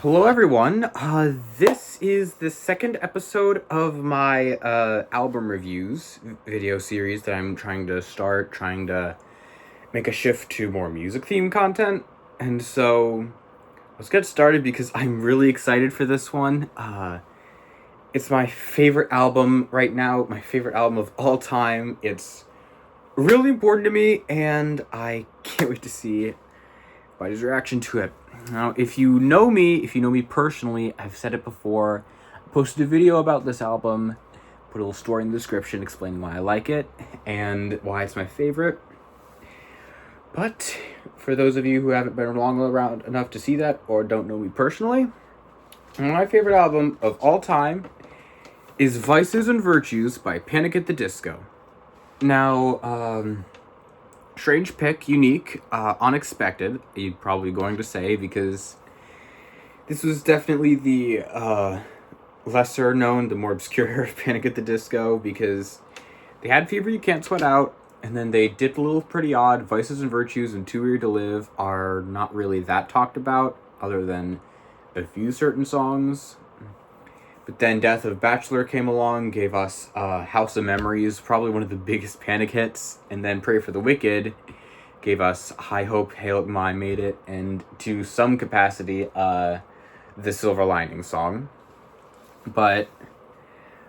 Hello, everyone. This is the second episode of my album reviews video series that I'm trying to make a shift to more music themed content. And so let's get started because I'm really excited for this one. It's my favorite album right now, my favorite album of all time. It's really important to me, and I can't wait to see everybody's reaction to it. Now, if you know me personally, I've said it before. I posted a video about this album, put a little story in the description explaining why I like it and why it's my favorite. But for those of you who haven't been along around enough to see that or don't know me personally, my favorite album of all time is Vices and Virtues by Panic at the Disco. Now, strange pick, unique, unexpected, you're probably going to say, because this was definitely the lesser known, the more obscure Panic at the Disco, because they had Fever You Can't Sweat Out, and then they dipped a little pretty odd. Vices and Virtues and Too Weird to Live are not really that talked about, other than a few certain songs. But then Death of Bachelor came along, gave us House of Memories, probably one of the biggest Panic hits, and then Pray for the Wicked gave us High Hope, Hail My Made It, and to some capacity, the Silver Lining song. But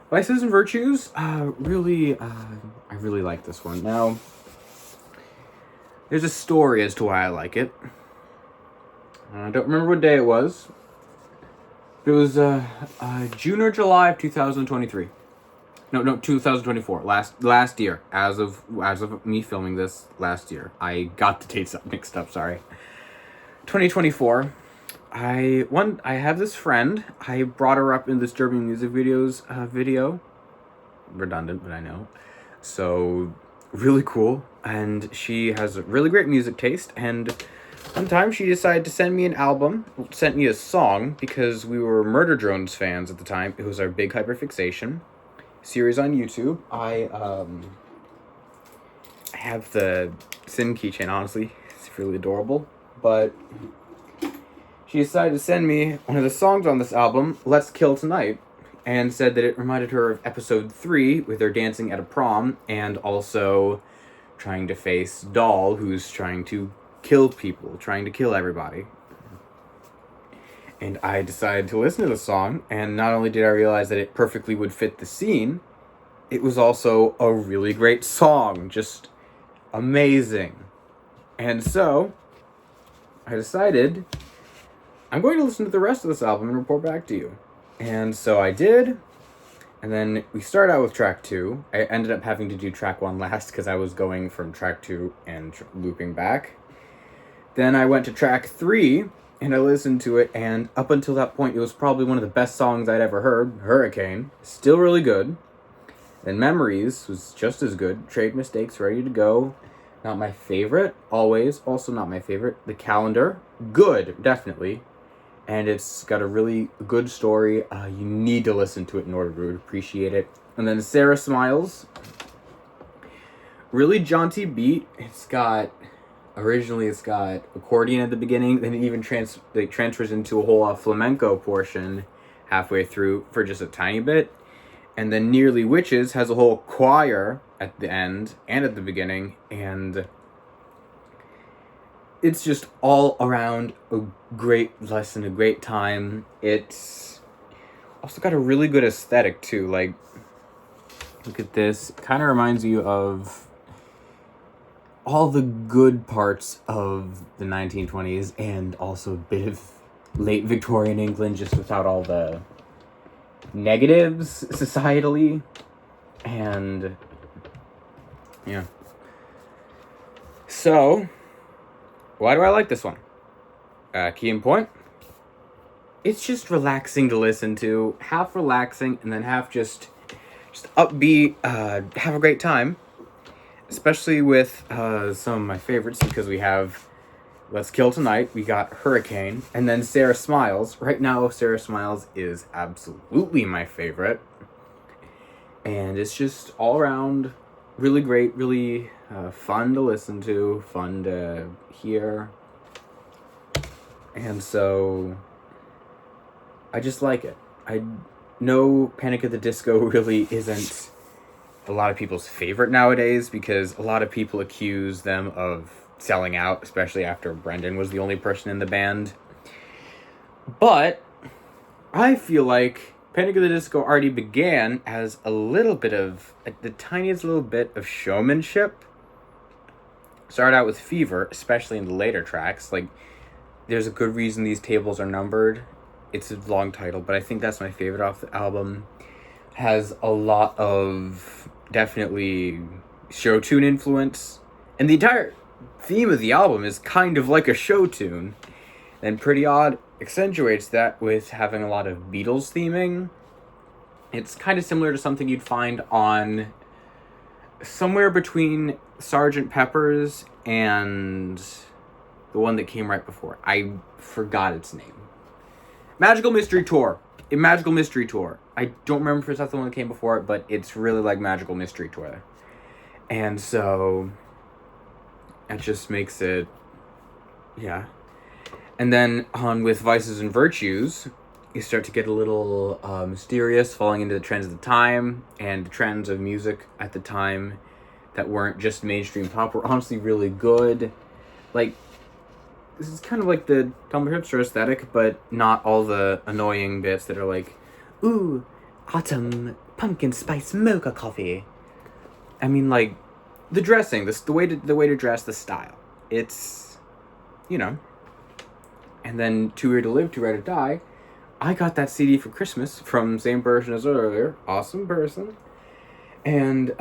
Vices and Virtues, I really like this one. Now, there's a story as to why I like it. I don't remember what day it was. It was June or July of 2023. No, 2024. Last year. As of me filming this, last year. I got the dates mixed up. Sorry. 2024. I have this friend. I brought her up in Disturbing Music Videos video. Redundant, but I know. So really cool, and she has a really great music taste. And one time she decided to send me an album, sent me a song, because we were Murder Drones fans at the time. It was our big Hyperfixation series on YouTube. I have the Sin keychain, honestly. It's really adorable. But she decided to send me one of the songs on this album, Let's Kill Tonight, and said that it reminded her of episode 3 with her dancing at a prom, and also trying to face Doll, who's trying to kill people, trying to kill everybody. And I decided to listen to the song, and not only did I realize that it perfectly would fit the scene, it was also a really great song, just amazing. And so, I decided I'm going to listen to the rest of this album and report back to you. And so I did, and then we start out with track 2. I ended up having to do track 1 last because I was going from track 2 and looping back. Then I went to track 3, and I listened to it, and up until that point, it was probably one of the best songs I'd ever heard. Hurricane, still really good. Then Memories was just as good. Trade Mistakes, Ready to Go, not my favorite. Always, also not my favorite. The Calendar, good, definitely. And it's got a really good story. You need to listen to it in order to appreciate it. And then Sarah Smiles, really jaunty beat. Originally it's got accordion at the beginning, then it even transfers into a whole flamenco portion halfway through for just a tiny bit. And then Nearly Witches has a whole choir at the end and at the beginning, and it's just all around a great lesson, a great time. It's also got a really good aesthetic too. Like, look at this. It kind of reminds you of all the good parts of the 1920s and also a bit of late Victorian England, just without all the negatives societally. And yeah. So, why do I like this one? Key and point. It's just relaxing to listen to. Half relaxing and then half just upbeat. Have a great time. Especially with some of my favorites, because we have Let's Kill Tonight, we got Hurricane, and then Sarah Smiles. Right now, Sarah Smiles is absolutely my favorite. And it's just all around really great, really fun to listen to, fun to hear. And so I just like it. I know Panic at the Disco really isn't a lot of people's favorite nowadays because a lot of people accuse them of selling out, especially after Brendan was the only person in the band. But I feel like Panic at the Disco already began as a little bit of, the tiniest little bit of showmanship. Started out with Fever, especially in the later tracks. Like, there's a good reason these tables are numbered. It's a long title, but I think that's my favorite off the album. Has a lot of definitely show tune influence. And the entire theme of the album is kind of like a show tune. And Pretty Odd accentuates that with having a lot of Beatles theming. It's kind of similar to something you'd find on somewhere between Sgt. Pepper's and the one that came right before. I forgot its name. Magical Mystery Tour. Magical Mystery Tour. I don't remember if it's not the one that came before it, but it's really like Magical Mystery Tour. And so that just makes it, yeah. And then on with Vices and Virtues, you start to get a little mysterious, falling into the trends of the time, and the trends of music at the time that weren't just mainstream pop were honestly really good. Like, this is kind of like the Tumblr hipster aesthetic, but not all the annoying bits that are like, ooh, autumn pumpkin spice mocha coffee. I mean, like, the dressing, the way to dress, the style. It's, you know. And then Too Weird to Live, Too Rare to Die. I got that CD for Christmas from same person as earlier. Awesome person. And,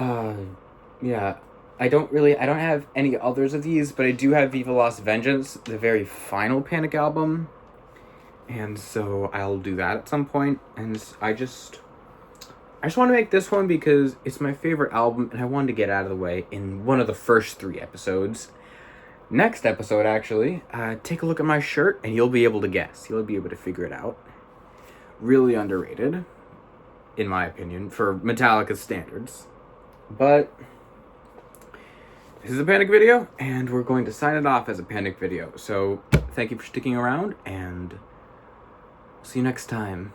yeah. I don't have any others of these, but I do have Viva Lost Vengeance, the very final Panic album. And so I'll do that at some point. And I just want to make this one because it's my favorite album, and I wanted to get out of the way in one of the first 3 episodes. Next episode, actually, take a look at my shirt, and you'll be able to guess. You'll be able to figure it out. Really underrated, in my opinion, for Metallica standards. But this is a Panic video, and we're going to sign it off as a Panic video. So, thank you for sticking around, and see you next time.